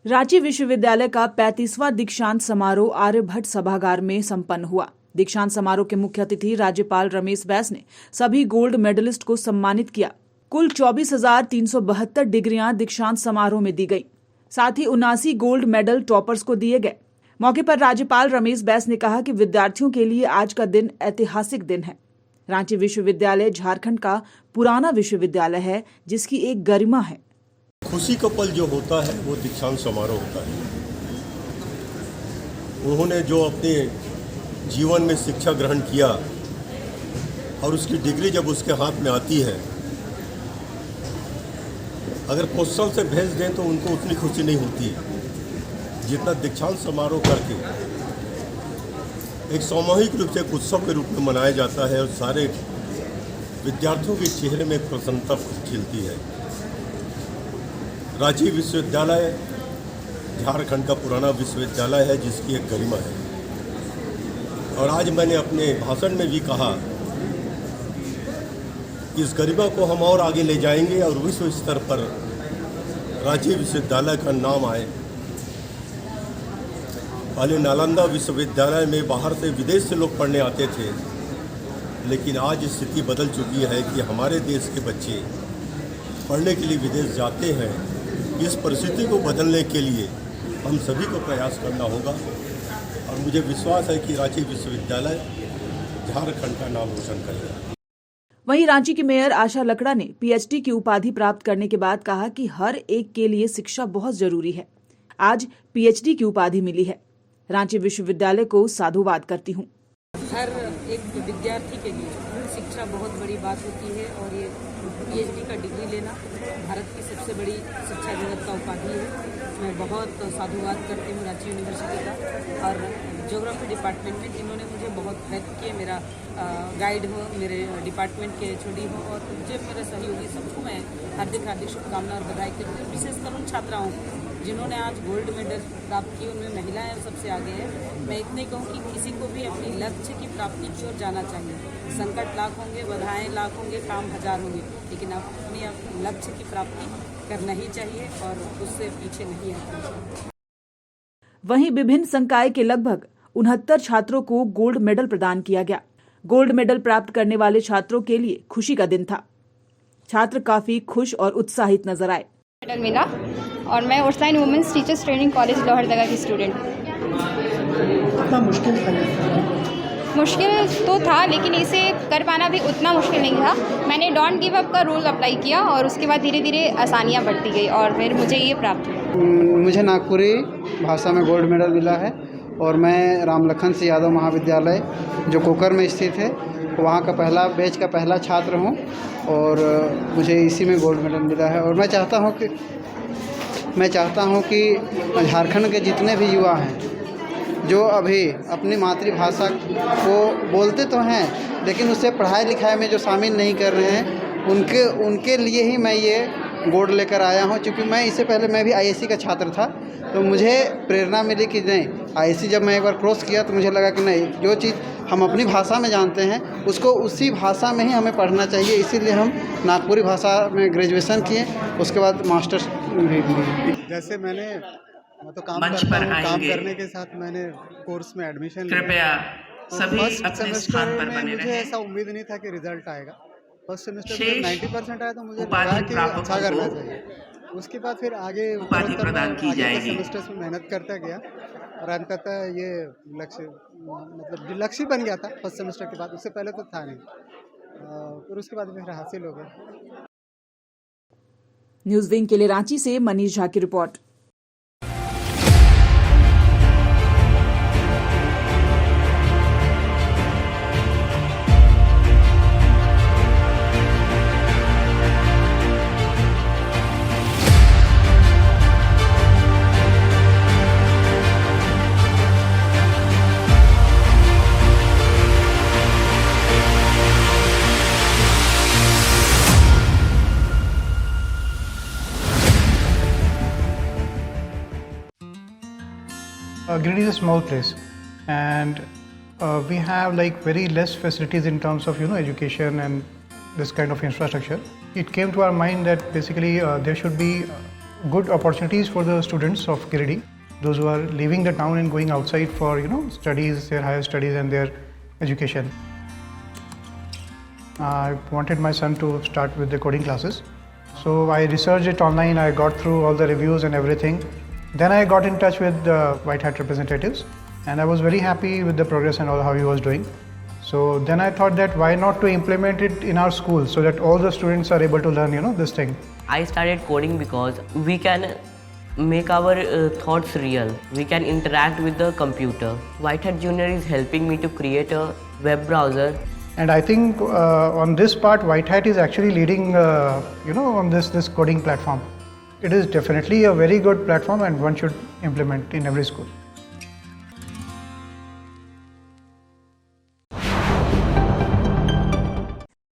रांची विश्वविद्यालय का 35वां दीक्षांत समारोह आर्यभट्ट सभागार में संपन्न हुआ। दीक्षांत समारोह के मुख्य अतिथि राज्यपाल रमेश बैस ने सभी गोल्ड मेडलिस्ट को सम्मानित किया। कुल 24,372 डिग्रियां दीक्षांत समारोह में दी गई। साथ ही 79 गोल्ड मेडल टॉपर्स को दिए गए। मौके पर राज्यपाल रमेश बैस ने कहा कि विद्यार्थियों के लिए आज का दिन ऐतिहासिक दिन है। रांची विश्वविद्यालय झारखंड का पुराना विश्वविद्यालय है, जिसकी एक गरिमा है। खुशी का पल जो होता है वो दीक्षांत समारोह होता है। उन्होंने जो अपने जीवन में शिक्षा ग्रहण किया और उसकी डिग्री जब उसके हाथ में आती है, अगर क्वेश्चन से भेज दें तो उनको उतनी खुशी नहीं होती जितना दीक्षांत समारोह करके एक सामूहिक रूप से एक उत्सव के रूप में मनाया जाता है और सारे विद्यार्थियों के चेहरे में प्रसन्नता खिलती है। रांची विश्वविद्यालय झारखंड का पुराना विश्वविद्यालय है, जिसकी एक गरिमा है। और आज मैंने अपने भाषण में भी कहा कि इस गरिमा को हम और आगे ले जाएंगे और विश्व स्तर पर रांची विश्वविद्यालय का नाम आए। पहले नालंदा विश्वविद्यालय में बाहर से विदेश से लोग पढ़ने आते थे, लेकिन आज स्थिति बदल चुकी है कि हमारे देश के बच्चे पढ़ने के लिए विदेश जाते हैं। इस परिस्थिति को बदलने के लिए हम सभी को प्रयास करना होगा और मुझे विश्वास है कि रांची विश्वविद्यालय झारखंड का नाम रोशन करेगा। वहीं रांची की मेयर आशा लकड़ा ने पीएचडी की उपाधि प्राप्त करने के बाद कहा कि हर एक के लिए शिक्षा बहुत जरूरी है। आज पीएचडी की उपाधि मिली है। रांची विश्वविद्यालय को साधुवाद करती हूँ। हर एक विद्यार्थी के लिए शिक्षा बहुत बड़ी बात होती है और ये पीएचडी का डिग्री लेना भारत की सबसे बड़ी शिक्षा जगत का उपाधि है। मैं बहुत साधुवाद करती हूँ रांची यूनिवर्सिटी का और ज्योग्राफी डिपार्टमेंट में, जिन्होंने मुझे बहुत हेल्प किए। मेरा गाइड हो, मेरे डिपार्टमेंट के एचओडी हो और जो मेरे सहयोगी, सबको मैं हार्दिक शुभकामनाएं और बधाई करती हूँ। विशेषकर उन छात्राओं जिन्होंने आज गोल्ड मेडल प्राप्त की, उनमें महिलाएं सबसे आगे हैं। मैं इतने कहूँ कि किसी को भी अपनी लक्ष्य की प्राप्ति की ओर जाना चाहिए। संकट लाख होंगे, बाधाएं लाख होंगे, काम हजार होंगे, लेकिन अपने लक्ष्य की प्राप्ति करना ही चाहिए और उससे पीछे नहीं हटना चाहिए। वहीं विभिन्न संकाय के लगभग 69 छात्रों को गोल्ड मेडल प्रदान किया गया। गोल्ड मेडल प्राप्त करने वाले छात्रों के लिए खुशी का दिन था। छात्र काफी खुश और उत्साहित नजर आए। मेडल मिला और मैं Ursuline women's teachers training college Lohardaga की स्टूडेंट। कितना मुश्किल तो था, लेकिन इसे कर पाना भी उतना मुश्किल नहीं था। मैंने डोंट गिव अप का रूल अप्लाई किया और उसके बाद धीरे धीरे आसानियाँ बढ़ती गई और फिर मुझे ये प्राप्त हुआ। मुझे नागपुरी भाषा में गोल्ड मेडल मिला है और मैं राम लखन सिंह यादव महाविद्यालय जो कोकर में स्थित है, वहाँ का पहला बैच का पहला छात्र हूँ और मुझे इसी में गोल्ड मेडल मिला है। और मैं चाहता हूँ कि झारखंड के जितने भी युवा हैं जो अभी अपनी मातृभाषा को बोलते तो हैं, लेकिन उसे पढ़ाई लिखाई में जो शामिल नहीं कर रहे हैं, उनके लिए ही मैं ये गोल्ड लेकर आया हूँ। क्योंकि मैं इससे पहले मैं भी आईएससी का छात्र था, तो मुझे प्रेरणा मिली कि नहीं, आईएससी जब मैं एक बार क्रॉस किया तो मुझे लगा कि नहीं, जो चीज़ हम अपनी भाषा में जानते हैं उसको उसी भाषा में ही हमें पढ़ना चाहिए। इसीलिए हम नागपुरी भाषा में ग्रेजुएशन किए, उसके बाद मास्टर्स भी किए। जैसे मैं तो काम करने के साथ मैंने कोर्स में एडमिशन लिया। कृपया सभी अपने स्थान पर बने मुझे रहें। ऐसा उम्मीद नहीं था कि रिजल्ट आएगा। फर्स्ट सेमेस्टर में शेष 90% आया तो मुझे उपाधि लगा कि प्रापकों अच्छा करना को चाहिए। उसके बाद फिर आगे उपाधि प्रदान की जाएगी। सेमेस्टर्स में मेहनत करता गया और अंततः ये लक्ष्य मतलब लक्ष्य बन गया था फर्स्ट सेमेस्टर के बाद। उससे पहले तो था नहीं, फिर उसके बाद फिर हासिल हो गया। न्यूज विंग के लिए रांची से मनीष झा की report. Giridih is a small place, and we have like very less facilities in terms of education and this kind of infrastructure. It came to our mind that basically there should be good opportunities for the students of Giridih, those who are leaving the town and going outside for studies, their higher studies and their education. I wanted my son to start with the coding classes, so I researched it online. I got through all the reviews and everything. Then I got in touch with the White Hat representatives, and I was very happy with the progress and all how he was doing. So then I thought that why not to implement it in our school so that all the students are able to learn this thing. I started coding because we can make our thoughts real. We can interact with the computer. White Hat Junior is helping me to create a web browser. And I think on this part, White Hat is actually leading, on this coding platform. It is definitely a very good platform and one should implement in every school.